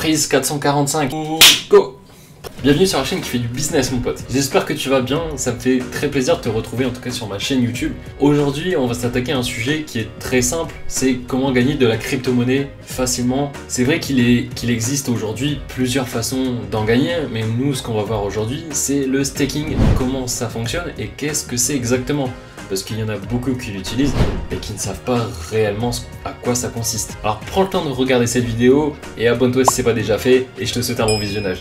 Prise 445. Go! Bienvenue sur la chaîne qui fait du business, mon pote. J'espère que tu vas bien, ça me fait très plaisir de te retrouver en tout cas sur ma chaîne YouTube. Aujourd'hui, on va s'attaquer à un sujet qui est très simple, c'est comment gagner de la crypto-monnaie facilement. C'est vrai qu'il existe aujourd'hui plusieurs façons d'en gagner, mais nous, ce qu'on va voir aujourd'hui, c'est le staking, comment ça fonctionne et qu'est-ce que c'est exactement. Parce qu'il y en a beaucoup qui l'utilisent et qui ne savent pas réellement à quoi ça consiste. Alors prends le temps de regarder cette vidéo et abonne-toi si ce n'est pas déjà fait et je te souhaite un bon visionnage.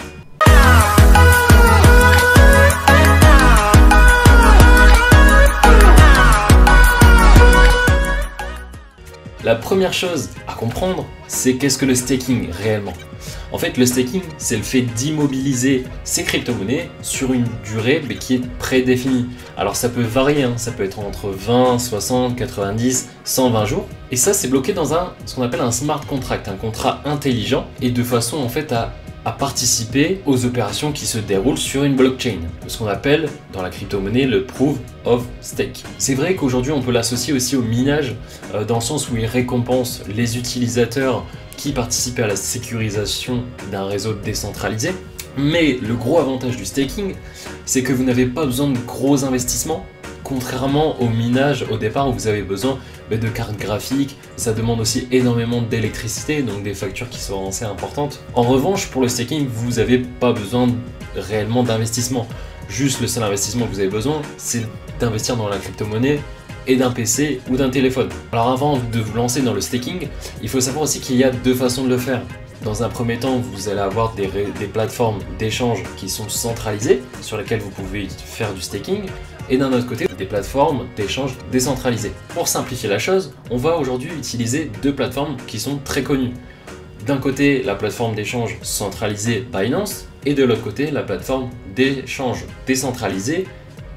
La première chose à comprendre, c'est qu'est-ce que le staking réellement. En fait, le staking, c'est le fait d'immobiliser ces crypto-monnaies sur une durée qui est prédéfinie. Alors ça peut varier, ça peut être entre 20, 60, 90, 120 jours. Et ça, c'est bloqué dans ce qu'on appelle un smart contract, un contrat intelligent, et de façon en fait à participer aux opérations qui se déroulent sur une blockchain, ce qu'on appelle dans la crypto-monnaie le proof of stake. C'est vrai qu'aujourd'hui on peut l'associer aussi au minage dans le sens où il récompense les utilisateurs qui participent à la sécurisation d'un réseau décentralisé. Mais le gros avantage du staking, c'est que vous n'avez pas besoin de gros investissements. Contrairement au minage au départ où vous avez besoin de cartes graphiques, ça demande aussi énormément d'électricité, donc des factures qui sont assez importantes. En revanche, pour le staking, vous n'avez pas besoin réellement d'investissement. Juste le seul investissement que vous avez besoin, c'est d'investir dans la crypto-monnaie et d'un PC ou d'un téléphone. Alors avant de vous lancer dans le staking, il faut savoir aussi qu'il y a deux façons de le faire. Dans un premier temps, vous allez avoir des plateformes d'échange qui sont centralisées, sur lesquelles vous pouvez faire du staking, et d'un autre côté, des plateformes d'échange décentralisées. Pour simplifier la chose, on va aujourd'hui utiliser deux plateformes qui sont très connues. D'un côté, la plateforme d'échange centralisée Binance, et de l'autre côté, la plateforme d'échange décentralisée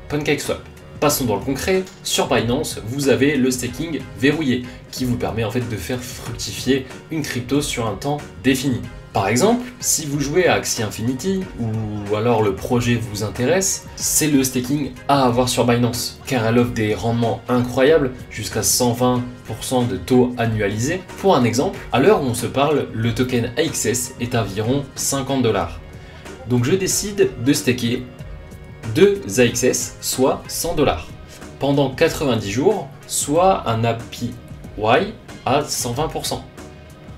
PancakeSwap. Passons dans le concret, sur Binance, vous avez le staking verrouillé, qui vous permet en fait de faire fructifier une crypto sur un temps défini. Par exemple, si vous jouez à Axie Infinity ou alors le projet vous intéresse, c'est le staking à avoir sur Binance, car elle offre des rendements incroyables, jusqu'à 120% de taux annualisé. Pour un exemple, à l'heure où on se parle, le token AXS est à environ 50 $. Donc je décide de staker 2 AXS, soit 100 $, pendant 90 jours, soit un APY à 120%.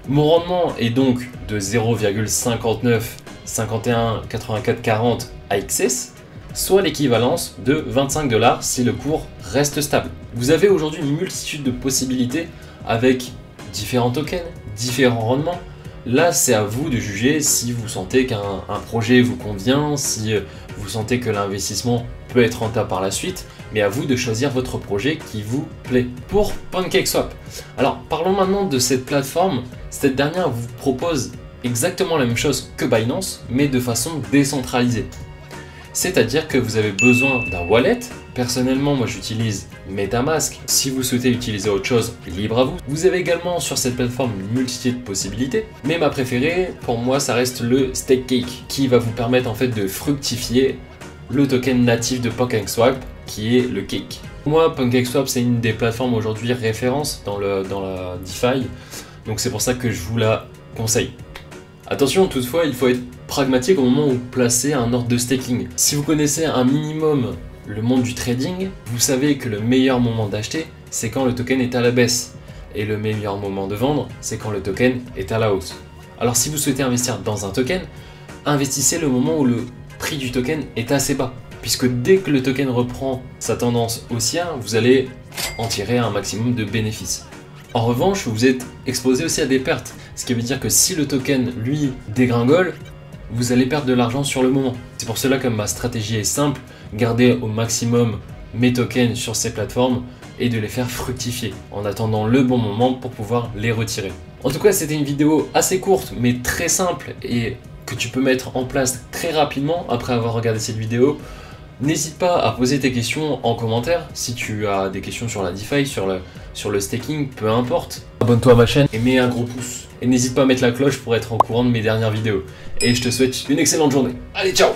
Mon rendement est donc de 0,59518440 AXS, soit l'équivalence de 25 $ si le cours reste stable. Vous avez aujourd'hui une multitude de possibilités avec différents tokens, différents rendements. Là, c'est à vous de juger si vous sentez qu'un projet vous convient, si vous sentez que l'investissement peut être rentable par la suite, mais à vous de choisir votre projet qui vous plaît. Pour PancakeSwap, alors parlons maintenant de cette plateforme. Cette dernière vous propose exactement la même chose que Binance, mais de façon décentralisée. C'est-à-dire que vous avez besoin d'un wallet. Personnellement, moi j'utilise MetaMask. Si vous souhaitez utiliser autre chose, libre à vous. Vous avez également sur cette plateforme une multitude de possibilités, mais ma préférée, pour moi, ça reste le StakeCake, qui va vous permettre en fait de fructifier le token natif de PancakeSwap, qui est le Cake. Pour moi, PancakeSwap, c'est une des plateformes aujourd'hui référence dans la DeFi, donc c'est pour ça que je vous la conseille. Attention, toutefois, il faut être pragmatique au moment où vous placez un ordre de staking. Si vous connaissez un minimum le monde du trading, vous savez que le meilleur moment d'acheter, c'est quand le token est à la baisse. Et le meilleur moment de vendre, c'est quand le token est à la hausse. Alors si vous souhaitez investir dans un token, investissez le moment où le prix du token est assez bas. Puisque dès que le token reprend sa tendance haussière, vous allez en tirer un maximum de bénéfices. En revanche, vous êtes exposé aussi à des pertes. Ce qui veut dire que si le token, lui, dégringole, vous allez perdre de l'argent sur le moment. C'est pour cela que ma stratégie est simple, garder au maximum mes tokens sur ces plateformes et de les faire fructifier en attendant le bon moment pour pouvoir les retirer. En tout cas, c'était une vidéo assez courte mais très simple et que tu peux mettre en place très rapidement après avoir regardé cette vidéo. N'hésite pas à poser tes questions en commentaire si tu as des questions sur la DeFi, sur le staking, peu importe. Abonne-toi à ma chaîne et mets un gros pouce. Et n'hésite pas à mettre la cloche pour être au courant de mes dernières vidéos. Et je te souhaite une excellente journée. Allez, ciao!